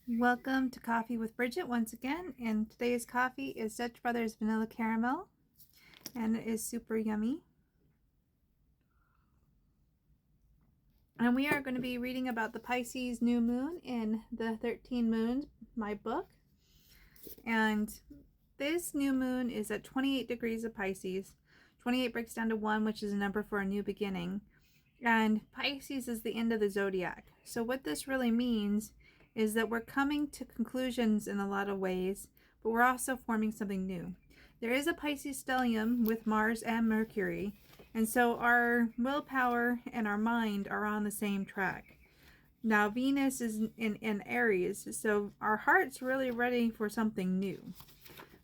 Welcome to Coffee with Bridget once again, and today's coffee is Dutch Brothers Vanilla Caramel, and it is super yummy. And we are going to be reading about the Pisces new moon in the 13 Moons, my book. And this new moon is at 28 degrees of Pisces. 28 breaks down to 1, which is a number for a new beginning. And Pisces is the end of the zodiac. So what this really means is that we're coming to conclusions in a lot of ways, but we're also forming something new. There is a Pisces stellium with Mars and Mercury, and so our willpower and our mind are on the same track. Now Venus is in Aries, so our heart's really ready for something new.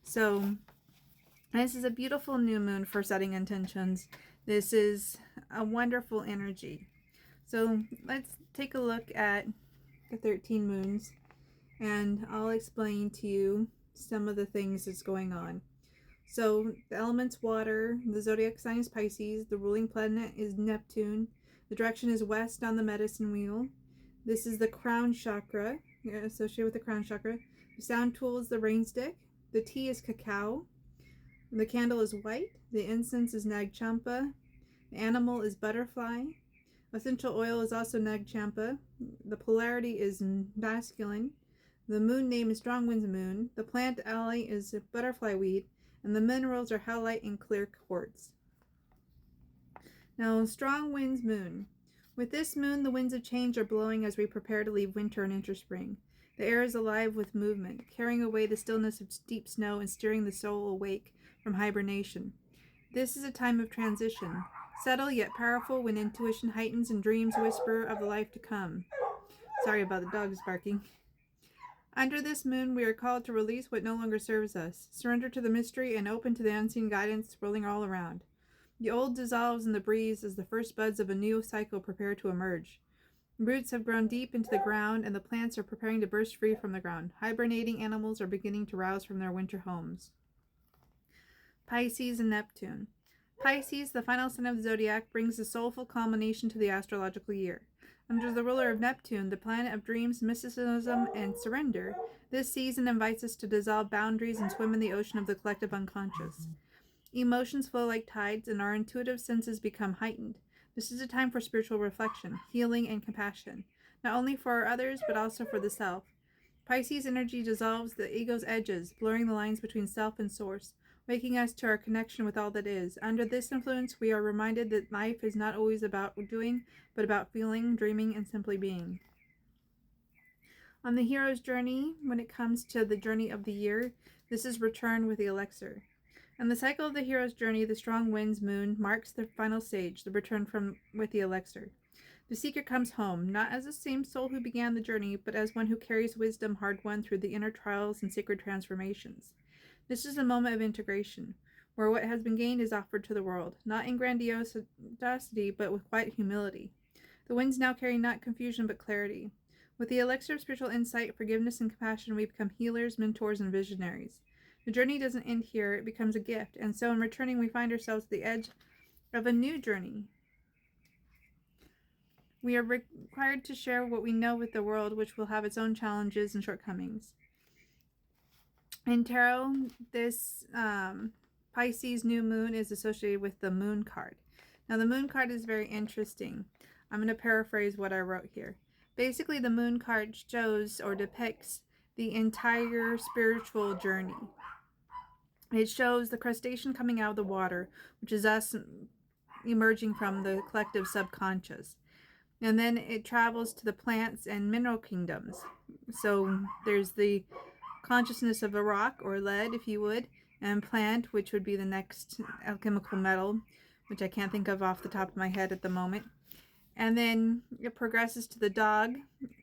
So this is a beautiful new moon for setting intentions. This is a wonderful energy. So let's take a look at the 13 moons, and I'll explain to you some of the things that's going on. So the element's water, the zodiac sign is Pisces, the ruling planet is Neptune, the direction is west on the medicine wheel. This is the crown chakra, associated with the crown chakra. The sound tool is the rain stick. The tea is cacao. The candle is white. The incense is nag champa. The animal is butterfly. Essential oil is also nag champa. The polarity is masculine. The moon name is strong winds moon. The plant ally is butterfly weed. And the minerals are halite and clear quartz. Now, strong winds moon. With this moon, the winds of change are blowing as we prepare to leave winter and enter spring. The air is alive with movement, carrying away the stillness of deep snow and steering the soul awake from hibernation. This is a time of transition, subtle yet powerful when intuition heightens and dreams whisper of the life to come. Sorry about the dogs barking. Under this moon, we are called to release what no longer serves us, surrender to the mystery, and open to the unseen guidance swirling all around. The old dissolves in the breeze as the first buds of a new cycle prepare to emerge. Roots have grown deep into the ground, and the plants are preparing to burst free from the ground. Hibernating animals are beginning to rouse from their winter homes. Pisces and Neptune. Pisces, the final sign of the zodiac, brings the soulful culmination to the astrological year. Under the ruler of Neptune, the planet of dreams, mysticism, and surrender, this season invites us to dissolve boundaries and swim in the ocean of the collective unconscious. Emotions flow like tides, and our intuitive senses become heightened. This is a time for spiritual reflection, healing, and compassion, not only for others, but also for the self. Pisces energy dissolves the ego's edges, blurring the lines between self and source, waking us to our connection with all that is. Under this influence, we are reminded that life is not always about doing, but about feeling, dreaming, and simply being. On the hero's journey, when it comes to the journey of the year, this is return with the elixir. In the cycle of the hero's journey, the strong winds moon marks the final stage, the return with the elixir. The seeker comes home, not as the same soul who began the journey, but as one who carries wisdom hard-won through the inner trials and sacred transformations. This is a moment of integration, where what has been gained is offered to the world, not in grandiosity, but with quiet humility. The winds now carry not confusion, but clarity. With the elixir of spiritual insight, forgiveness, and compassion, we become healers, mentors, and visionaries. The journey doesn't end here, it becomes a gift, and so in returning we find ourselves at the edge of a new journey. We are required to share what we know with the world, which will have its own challenges and shortcomings. In tarot, this Pisces new moon is associated with the moon card. Now the moon card is very interesting. I'm going to paraphrase what I wrote here. Basically, the moon card shows or depicts the entire spiritual journey. It shows the crustacean coming out of the water, which is us emerging from the collective subconscious. And then it travels to the plants and mineral kingdoms. So there's the consciousness of a rock or lead, if you would, and plant, which would be the next alchemical metal, which I can't think of off the top of my head at the moment. And then it progresses to the dog,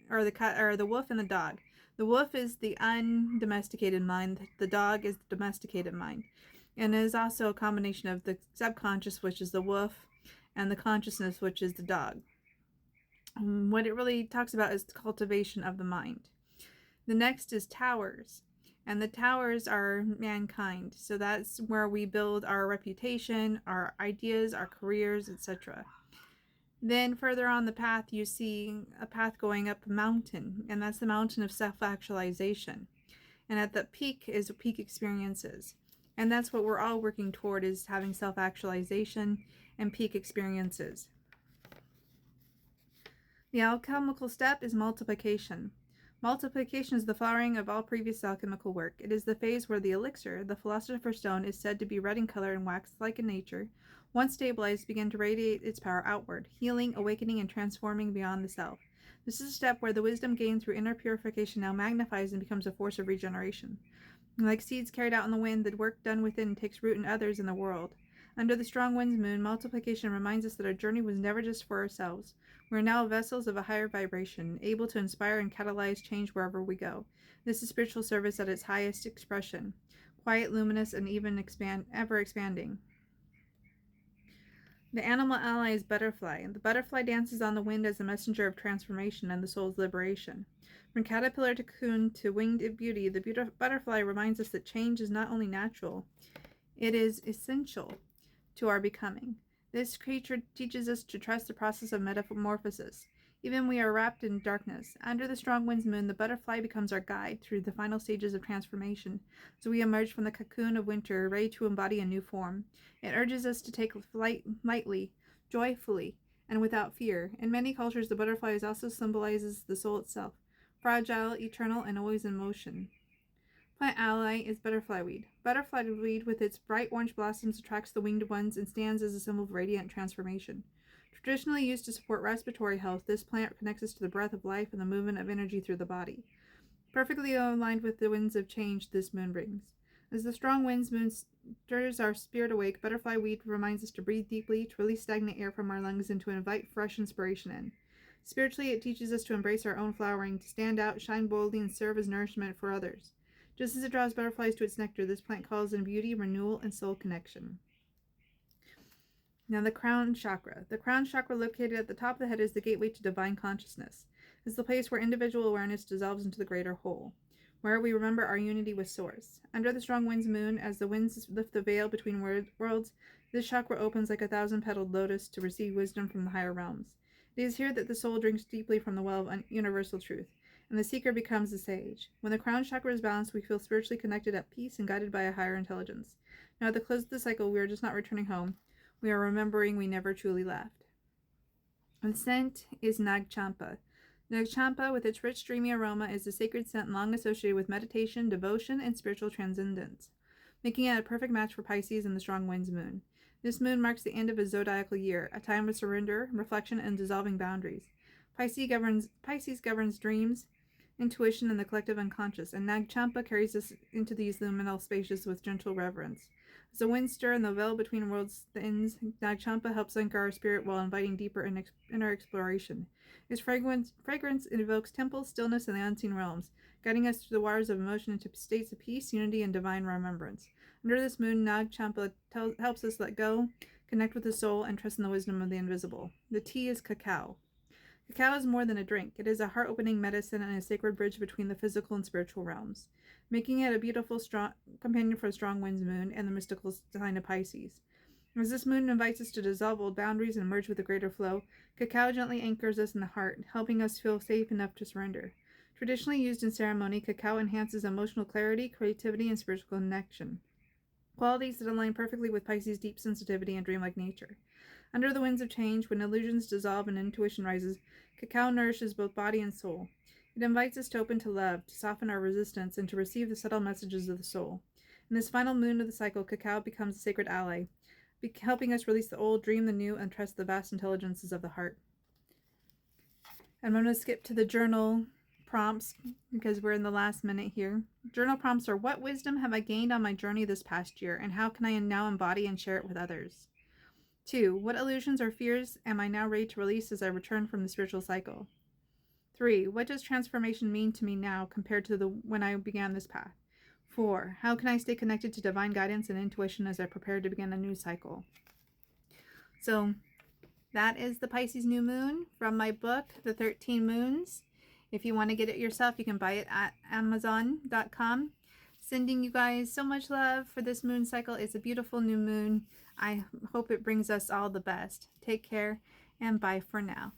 or the wolf and the dog. The wolf is the undomesticated mind. The dog is the domesticated mind. And it is also a combination of the subconscious, which is the wolf, and the consciousness, which is the dog. What it really talks about is the cultivation of the mind. The next is towers. And the towers are mankind. So that's where we build our reputation, our ideas, our careers, etc. Then further on the path, you see a path going up a mountain, and that's the mountain of self-actualization. And at the peak is peak experiences. And that's what we're all working toward, is having self-actualization and peak experiences. The alchemical step is multiplication. Multiplication is the flowering of all previous alchemical work. It is the phase where the elixir, the philosopher's stone, is said to be red in color and wax-like in nature. Once stabilized, begin to radiate its power outward, healing, awakening, and transforming beyond the self. This is a step where the wisdom gained through inner purification now magnifies and becomes a force of regeneration. Like seeds carried out in the wind, the work done within takes root in others in the world. Under the strong wind's moon, multiplication reminds us that our journey was never just for ourselves. We are now vessels of a higher vibration, able to inspire and catalyze change wherever we go. This is spiritual service at its highest expression, quiet, luminous, and even ever expanding. The animal ally is butterfly. The butterfly dances on the wind as a messenger of transformation and the soul's liberation. From caterpillar to cocoon to winged beauty, the butterfly reminds us that change is not only natural, it is essential to our becoming. This creature teaches us to trust the process of metamorphosis. Even when we are wrapped in darkness, under the strong wind's moon, the butterfly becomes our guide through the final stages of transformation. So we emerge from the cocoon of winter, ready to embody a new form. It urges us to take flight lightly, joyfully, and without fear. In many cultures, the butterfly also symbolizes the soul itself, fragile, eternal, and always in motion. Plant ally is butterfly weed. Butterfly weed, with its bright orange blossoms, attracts the winged ones and stands as a symbol of radiant transformation. Traditionally used to support respiratory health, this plant connects us to the breath of life and the movement of energy through the body. Perfectly aligned with the winds of change this moon brings. As the strong wind's moon stirs our spirit awake, butterfly weed reminds us to breathe deeply, to release stagnant air from our lungs, and to invite fresh inspiration in. Spiritually, it teaches us to embrace our own flowering, to stand out, shine boldly, and serve as nourishment for others. Just as it draws butterflies to its nectar, this plant calls in beauty, renewal, and soul connection. Now, the crown chakra. The crown chakra, located at the top of the head, is the gateway to divine consciousness. It's the place where individual awareness dissolves into the greater whole, where we remember our unity with Source. Under the strong wind's moon, as the winds lift the veil between worlds, this chakra opens like a thousand-petaled lotus to receive wisdom from the higher realms. It is here that the soul drinks deeply from the well of universal truth, and the seeker becomes a sage. When the crown chakra is balanced, we feel spiritually connected, at peace, and guided by a higher intelligence. Now, at the close of the cycle, we are just not returning home. We are remembering we never truly left. The scent is Nag Champa. Nag Champa, with its rich, dreamy aroma, is a sacred scent long associated with meditation, devotion, and spiritual transcendence, making it a perfect match for Pisces and the strong wind's moon. This moon marks the end of a zodiacal year, a time of surrender, reflection, and dissolving boundaries. Pisces governs dreams, intuition, and the collective unconscious, and Nag Champa carries us into these liminal spaces with gentle reverence. As the winds stir and the veil between worlds thins, Nag Champa helps anchor our spirit while inviting deeper inner exploration. Its fragrance evokes temples, stillness, and the unseen realms, guiding us through the waters of emotion into states of peace, unity, and divine remembrance. Under this moon, Nag Champa helps us let go, connect with the soul, and trust in the wisdom of the invisible. The tea is cacao. Cacao is more than a drink. It is a heart-opening medicine and a sacred bridge between the physical and spiritual realms, making it a beautiful companion for the strong wind's moon and the mystical sign of Pisces. As this moon invites us to dissolve old boundaries and merge with the greater flow, cacao gently anchors us in the heart, helping us feel safe enough to surrender. Traditionally used in ceremony, cacao enhances emotional clarity, creativity, and spiritual connection, qualities that align perfectly with Pisces' deep sensitivity and dreamlike nature. Under the winds of change, when illusions dissolve and intuition rises, cacao nourishes both body and soul. It invites us to open to love, to soften our resistance, and to receive the subtle messages of the soul. In this final moon of the cycle, cacao becomes a sacred ally, helping us release the old, dream the new, and trust the vast intelligences of the heart. I'm going to skip to the journal prompts because we're in the last minute here. Journal prompts are: what wisdom have I gained on my journey this past year, and how can I now embody and share it with others? 2. What illusions or fears am I now ready to release as I return from the spiritual cycle? 3. What does transformation mean to me now compared to when I began this path? 4. How can I stay connected to divine guidance and intuition as I prepare to begin a new cycle? So that is the Pisces new moon from my book, The 13 Moons. If you want to get it yourself, you can buy it at Amazon.com. Sending you guys so much love for this moon cycle. It's a beautiful new moon. I hope it brings us all the best. Take care and bye for now.